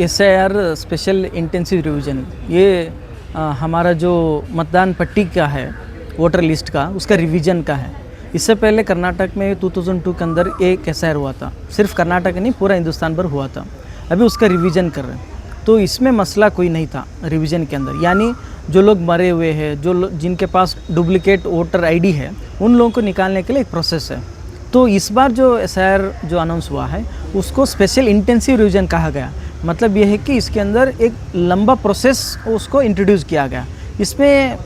SIR special intensive revision ये हमारा जो मतदान पट्टी का है, वोटर लिस्ट का, उसका रिवीजन का है। इससे पहले कर्नाटक में 2002 के अंदर एक SIR हुआ था, सिर्फ कर्नाटक नहीं पूरा हिंदुस्तान भर हुआ था। अभी उसका रिवीजन कर रहे हैं, तो इसमें मसला कोई नहीं था रिवीजन के अंदर। यानी जो लोग मरे हुए हैं, जिनके पास डुप्लीकेट वोटर ID है, उन लोगों को निकालने के लिए एक प्रोसेस है। तो इस बार जो SIR जो अनाउंस हुआ है उसको स्पेशल इंटेंसिव रिवीजन कहा गया। मतलब यह है कि इसके अंदर एक लंबा प्रोसेस उसको इंट्रोड्यूस किया गया। इसमें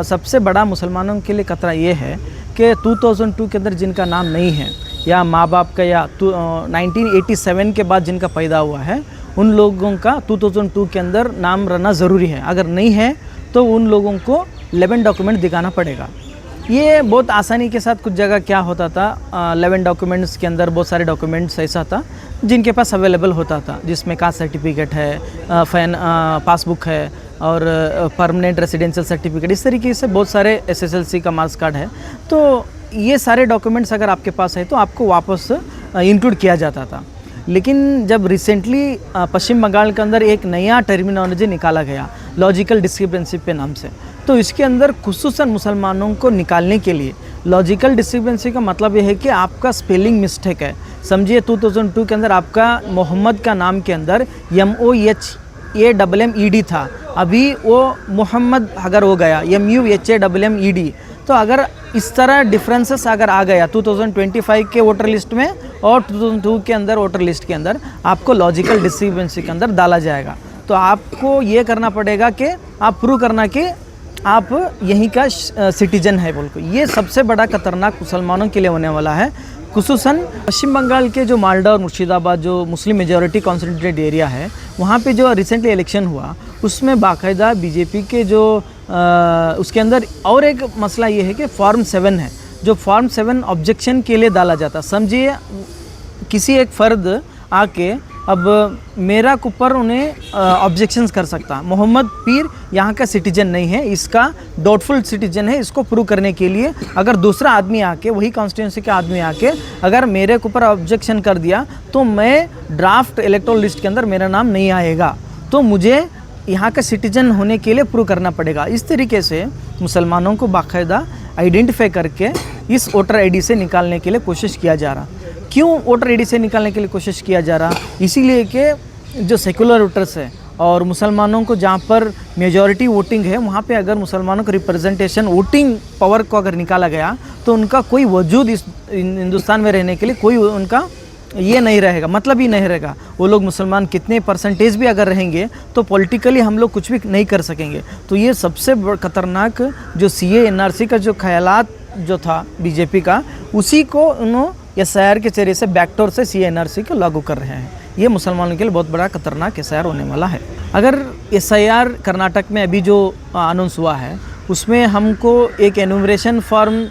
सबसे बड़ा मुसलमानों के लिए खतरा ये है कि 2002 के अंदर जिनका नाम नहीं है, या माँ बाप का, या 1987 के बाद जिनका पैदा हुआ है, उन लोगों का 2002 के अंदर नाम रहना ज़रूरी है। अगर नहीं है तो उन लोगों को 11 डॉक्यूमेंट दिखाना पड़ेगा। ये बहुत आसानी के साथ कुछ जगह क्या होता था, 11 डॉक्यूमेंट्स के अंदर बहुत सारे डॉक्यूमेंट्स ऐसा था जिनके पास अवेलेबल होता था, जिसमें कास्ट सर्टिफिकेट है, पासबुक है और परमानेंट रेसिडेंशियल सर्टिफिकेट, इस तरीके से बहुत सारे SSLC का मार्क्स कार्ड है। तो ये सारे डॉक्यूमेंट्स अगर आपके पास है तो आपको वापस इंक्लूड किया जाता था। लेकिन जब रिसेंटली पश्चिम बंगाल के अंदर एक नया टर्मिनोलॉजी निकाला गया, लॉजिकल डिस्क्रिपेंसी पे नाम से, तो इसके अंदर खुसूसन मुसलमानों को निकालने के लिए लॉजिकल डिस्क्रिपेंसी का मतलब यह है कि आपका स्पेलिंग मिस्टेक है। समझिए 2002 के अंदर आपका मोहम्मद का नाम के अंदर MOHAMMED था, अभी वो मोहम्मद अगर हो गया MUHAMMED। तो अगर इस तरह डिफरेंसेस अगर आ गया 2025 के वोटर लिस्ट में और 2002 के अंदर वोटर लिस्ट के अंदर, आपको लॉजिकल डिस्क्रिपेंसी के अंदर डाला जाएगा। तो आपको ये करना पड़ेगा कि आप प्रूव करना कि आप यहीं का सिटीजन है बोल को। ये सबसे बड़ा खतरनाक मुसलमानों के लिए होने वाला है। खुसूसन पश्चिम बंगाल के जो मालदा और मुर्शिदाबाद जो मुस्लिम मेजॉरिटी कॉन्सेंट्रेटेड एरिया है, वहाँ पे जो रिसेंटली इलेक्शन हुआ उसमें बाकायदा BJP के जो उसके अंदर और एक मसला ये है कि फॉर्म 7 है, जो फॉर्म 7 ऑब्जेक्शन के लिए डाला जाता। समझिए किसी एक फ़र्द आके अब मेरा ऊपर उन्हें ऑब्जेक्शंस कर सकता, मोहम्मद पीर यहाँ का सिटीजन नहीं है, इसका डाउटफुल सिटीजन है, इसको प्रूव करने के लिए अगर दूसरा आदमी आके, वही कॉन्स्टिट्यूंसी के आदमी आके अगर मेरे ऊपर ऑब्जेक्शन कर दिया तो मैं ड्राफ्ट इलेक्टोरल लिस्ट के अंदर मेरा नाम नहीं आएगा, तो मुझे यहाँ का सिटीजन होने के लिए प्रूव करना पड़ेगा। इस तरीके से मुसलमानों को बाकायदा आइडेंटिफाई करके इस वोटर ID से निकालने के लिए कोशिश किया जा रहा। क्यों वोटर ID से निकालने के लिए कोशिश किया जा रहा? इसीलिए कि जो सेकुलर वोटर्स है और मुसलमानों को जहाँ पर मेजॉरिटी वोटिंग है, वहाँ पे अगर मुसलमानों को रिप्रेजेंटेशन वोटिंग पावर को अगर निकाला गया तो उनका कोई वजूद इस हिंदुस्तान में रहने के लिए कोई उनका ये नहीं रहेगा, मतलब ही नहीं रहेगा। वो लोग मुसलमान कितने परसेंटेज भी अगर रहेंगे तो पॉलिटिकली हम लोग कुछ भी नहीं कर सकेंगे। तो ये सबसे खतरनाक जो CA NRC का जो ख्यालात जो था BJP का, उसी को उन्होंने SIR के जरिए से बैकडोर से CA NRC को लागू कर रहे हैं। ये मुसलमानों के लिए बहुत बड़ा खतरनाक SIR होने वाला है। अगर SIR कर्नाटक में अभी जो अनाउंस हुआ है उसमें हमको एक एनुमरेशन फॉर्म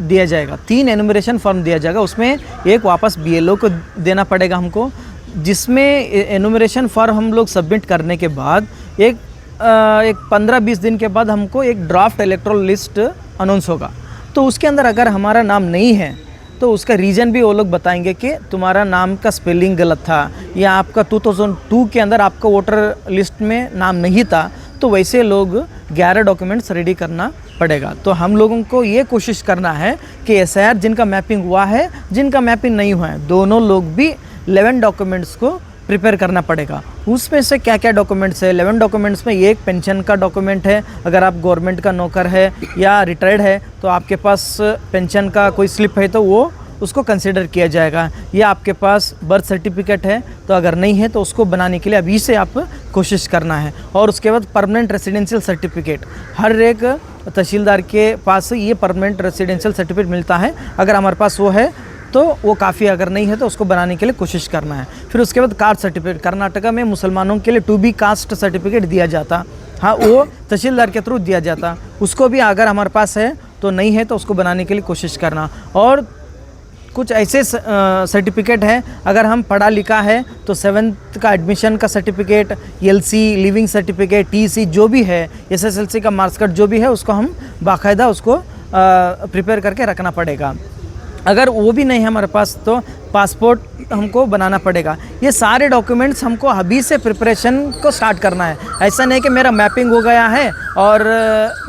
दिया जाएगा, 3 एनुमरेशन फॉर्म दिया जाएगा, उसमें एक वापस BLO को देना पड़ेगा हमको, जिसमें एनुमरेशन फॉर्म हम लोग सबमिट करने के बाद एक 15-20 दिन के बाद हमको एक ड्राफ्ट इलेक्टोरल लिस्ट अनाउंस होगा। तो उसके अंदर अगर हमारा नाम नहीं है तो उसका रीज़न भी वो लोग बताएंगे कि तुम्हारा नाम का स्पेलिंग गलत था, या आपका 2002 के अंदर आपका वोटर लिस्ट में नाम नहीं था, तो वैसे लोग 11 डॉक्यूमेंट्स रेडी करना पड़ेगा। तो हम लोगों को ये कोशिश करना है कि SIR जिनका मैपिंग हुआ है, जिनका मैपिंग नहीं हुआ है, दोनों लोग भी 11 डॉक्यूमेंट्स को प्रिपेयर करना पड़ेगा। उसमें से क्या क्या डॉक्यूमेंट्स है? 11 डॉक्यूमेंट्स में एक पेंशन का डॉक्यूमेंट है, अगर आप गवर्नमेंट का नौकर है या रिटायर्ड है तो आपके पास पेंशन का कोई स्लिप है तो वो उसको कंसिडर किया जाएगा, या आपके पास बर्थ सर्टिफिकेट है तो अगर नहीं है तो उसको बनाने के लिए अभी से आप कोशिश करना है। और उसके बाद परमानेंट रेसिडेंशियल सर्टिफिकेट, हर एक तहसीलदार के पास ये परमानेंट रेसिडेंशियल सर्टिफिकेट मिलता है, अगर हमारे पास वो है तो वो काफ़ी, अगर नहीं है तो उसको बनाने के लिए कोशिश करना है। फिर उसके बाद कास्ट सर्टिफिकेट, कर्नाटका में मुसलमानों के लिए 2B कास्ट सर्टिफिकेट दिया जाता, हाँ वो तहसीलदार के थ्रू दिया जाता, उसको भी अगर हमारे पास है तो नहीं है तो उसको बनाने के लिए कोशिश करना। और कुछ ऐसे सर्टिफिकेट है, अगर हम पढ़ा लिखा है तो 7th का एडमिशन का certificate, LC leaving certificate, TC जो भी है, SSLC का मार्क्स कार्ड जो भी है, उसको हम बाकायदा उसको प्रिपेयर करके रखना पड़ेगा। अगर वो भी नहीं है हमारे पास तो पासपोर्ट हमको बनाना पड़ेगा। ये सारे डॉक्यूमेंट्स हमको अभी से प्रिपरेशन को स्टार्ट करना है। ऐसा नहीं कि मेरा मैपिंग हो गया है और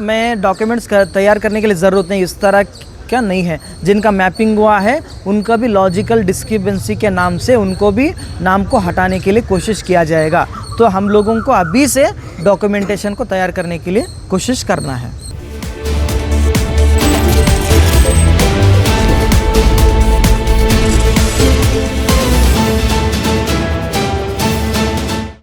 मैं डॉक्यूमेंट्स तैयार करने के लिए ज़रूरत नहीं, इस तरह क्या नहीं है। जिनका मैपिंग हुआ है उनका भी लॉजिकल डिस्क्रिपेंसी के नाम से उनको भी नाम को हटाने के लिए कोशिश किया जाएगा। तो हम लोगों को अभी से डॉक्यूमेंटेशन को तैयार करने के लिए कोशिश करना है।